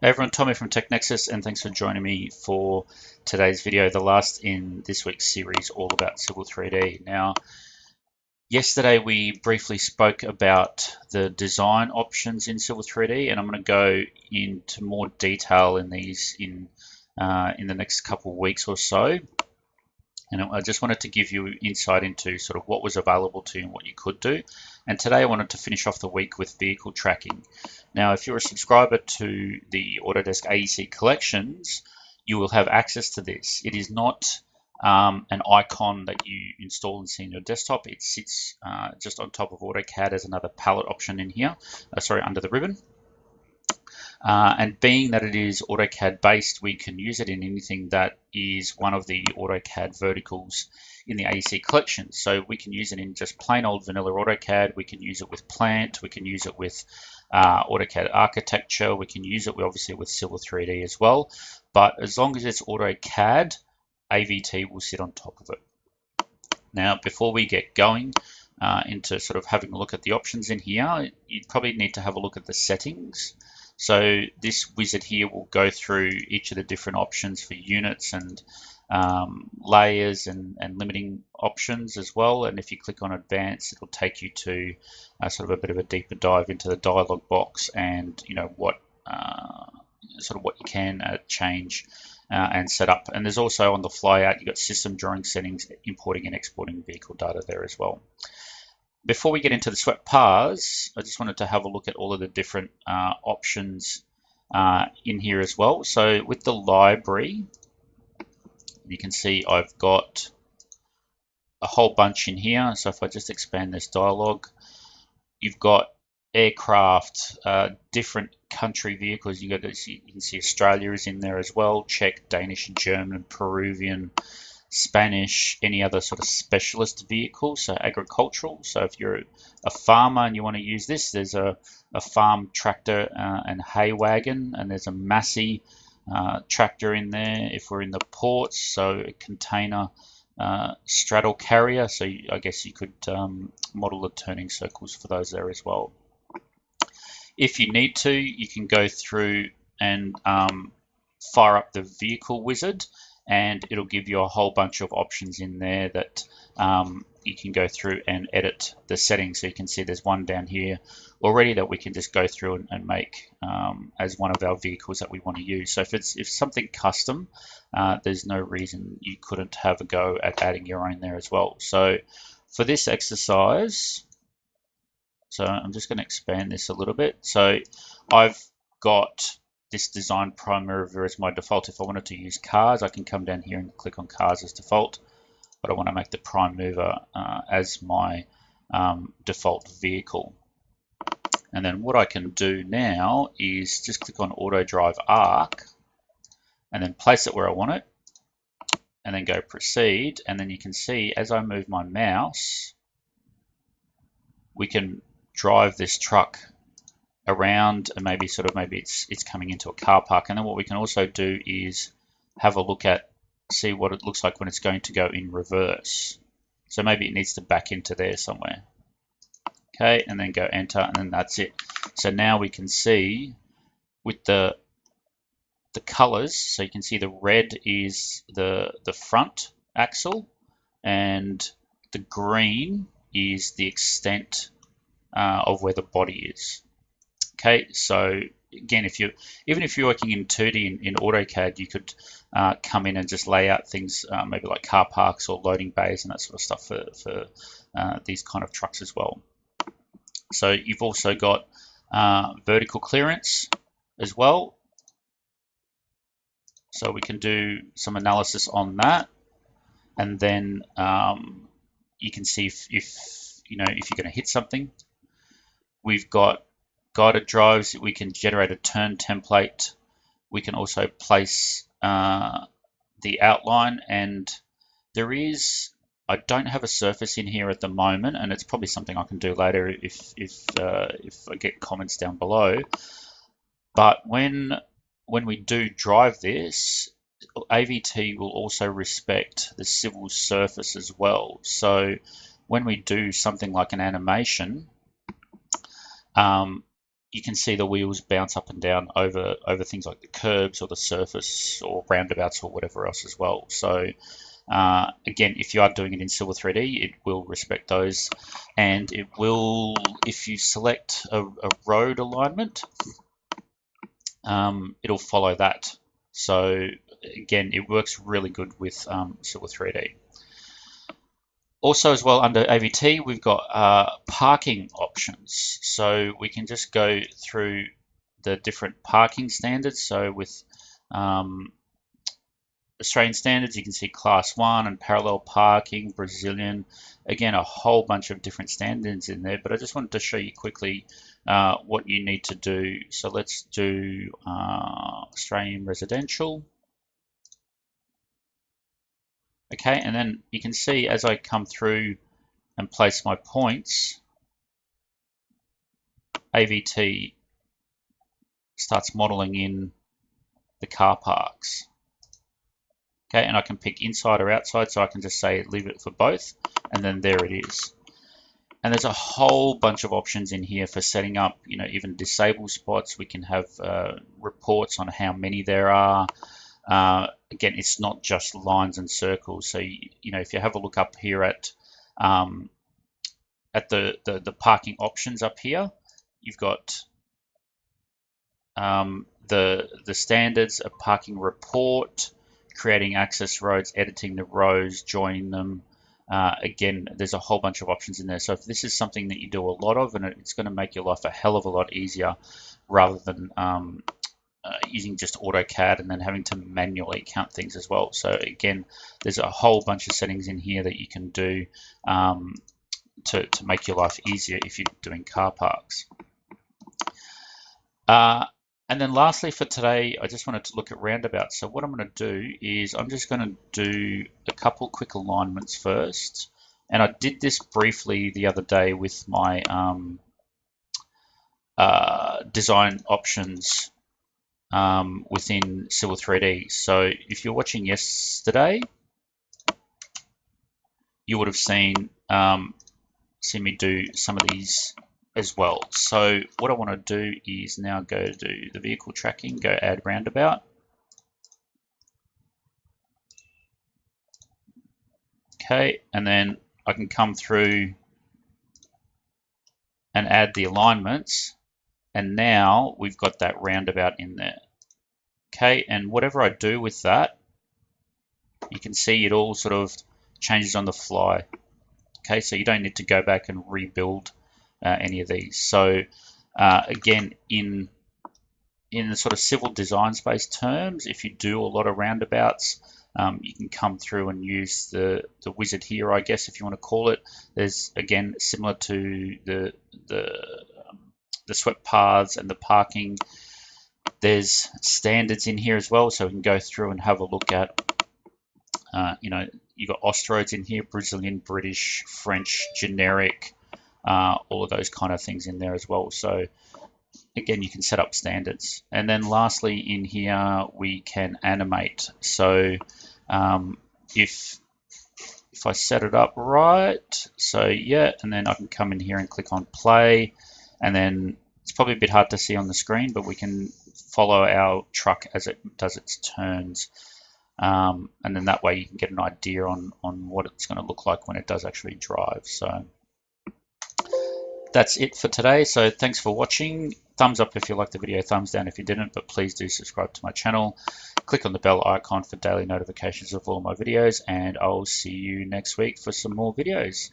Hey everyone, Tommy from TechNexus, and thanks for joining me for today's video, the last in this week's series all about Civil 3D. Now, yesterday we briefly spoke about the design options in Civil 3D, and I'm going to go into more detail in these in the next couple of weeks or so. And I just wanted to give you insight into sort of what was available to you and what you could do. And today I wanted to finish off the week with vehicle tracking. Now, if you're a subscriber to the Autodesk AEC collections, you will have access to this. It is not an icon that you install and see in your desktop. It sits just on top of AutoCAD as another palette option in here, under the ribbon. And being that it is AutoCAD based, we can use it in anything that is one of the AutoCAD verticals in the AEC collection. So we can use it in just plain old vanilla AutoCAD. We can use it with Plant. We can use it with AutoCAD Architecture. We can use it obviously with Civil 3D as well. But as long as it's AutoCAD, AVT will sit on top of it. Now, before we get going into sort of having a look at the options in here, you probably need to have a look at the settings. So this wizard here will go through each of the different options for units and layers and limiting options as well. And if you click on advanced, it'll take you to sort of a bit of a deeper dive into the dialog box and what what you can change and set up. And there's also on the flyout, you've got system drawing settings, importing and exporting vehicle data there as well. Before we get into the swept paths, I just wanted to have a look at all of the different options in here as well. So with the library, you can see I've got a whole bunch in here. So if I just expand this dialog, you've got aircraft, different country vehicles. You can see Australia is in there as well, Czech, Danish, German, Peruvian, Spanish, any other sort of specialist vehicle, so agricultural. So if you're a farmer and you want to use this, there's a farm tractor and hay wagon, and there's a Massey tractor in there if we're in the ports, so a container straddle carrier. So I guess you could model the turning circles for those there as well. If you need to, you can go through and fire up the vehicle wizard, and it'll give you a whole bunch of options in there that you can go through and edit the settings. So you can see there's one down here already that we can just go through and make as one of our vehicles that we want to use. So if something custom, there's no reason you couldn't have a go at adding your own there as well. So for this exercise, so I'm just going to expand this a little bit. So I've got this design prime mover as my default. If I wanted to use cars, I can come down here and click on cars as default, but I want to make the prime mover as my default vehicle. And then what I can do now is just click on auto drive arc and then place it where I want it, and then go proceed. And then you can see as I move my mouse, we can drive this truck around, and maybe it's coming into a car park. And then what we can also do is have a look at, see what it looks like when it's going to go in reverse. So maybe it needs to back into there somewhere. Okay, and then go enter, and then that's it. So now we can see with the colors, so you can see the red is the front axle, and the green is the extent of where the body is. Okay, so again, even if you're working in 2D in AutoCAD, you could come in and just lay out things, maybe like car parks or loading bays and that sort of stuff for these kind of trucks as well. So you've also got vertical clearance as well. So we can do some analysis on that, and then you can see if you're going to hit something. We've got guided drives. We can generate a turn template. We can also place the outline, and I don't have a surface in here at the moment, and it's probably something I can do later if I get comments down below. But when we do drive this, AVT will also respect the civil surface as well. So when we do something like an animation, you can see the wheels bounce up and down over things like the curbs or the surface or roundabouts or whatever else as well. So again, if you are doing it in Civil3D, it will respect those, and it will, if you select a road alignment, it'll follow that. So again, it works really good with Civil3D. Also as well, under AVT, we've got parking options. So we can just go through the different parking standards. So with Australian standards, you can see Class 1 and parallel parking, Brazilian. Again, a whole bunch of different standards in there, but I just wanted to show you quickly what you need to do. So let's do Australian residential. Okay, and then you can see as I come through and place my points, AVT starts modeling in the car parks. Okay, and I can pick inside or outside, so I can just say leave it for both, and then there it is. And there's a whole bunch of options in here for setting up, even disable spots. We can have reports on how many there are. Again, it's not just lines and circles. So, if you have a look up here at the parking options up here, you've got the standards, a parking report, creating access roads, editing the rows, joining them. Again, there's a whole bunch of options in there. So if this is something that you do a lot of, and it's going to make your life a hell of a lot easier rather than using just AutoCAD and then having to manually count things as well. So again, there's a whole bunch of settings in here that you can do to make your life easier if you're doing car parks. And then lastly for today, I just wanted to look at roundabouts. So what I'm going to do is I'm just going to do a couple quick alignments first. And I did this briefly the other day with my design options within Civil3D. So if you're watching yesterday, you would have seen me do some of these as well. So what I want to do is now go to the vehicle tracking, go add roundabout. Okay, and then I can come through and add the alignments, and now we've got that roundabout in there. Okay, and whatever I do with that, you can see it all sort of changes on the fly. Okay, so you don't need to go back and rebuild any of these. So again, in the sort of civil design space terms, if you do a lot of roundabouts, you can come through and use the wizard here, I guess, if you want to call it. There's, again, similar to the swept paths and the parking, there's standards in here as well, so we can go through and have a look at, you've got Austroads in here, Brazilian, British, French, generic, all of those kind of things in there as well. So again, you can set up standards. And then lastly in here, we can animate. So if I set it up right, so yeah, and then I can come in here and click on play, and then it's probably a bit hard to see on the screen, but we can follow our truck as it does its turns. And then that way you can get an idea on what it's going to look like when it does actually drive. So that's it for today. So thanks for watching. Thumbs up if you liked the video, thumbs down if you didn't, but please do subscribe to my channel. Click on the bell icon for daily notifications of all my videos, and I'll see you next week for some more videos.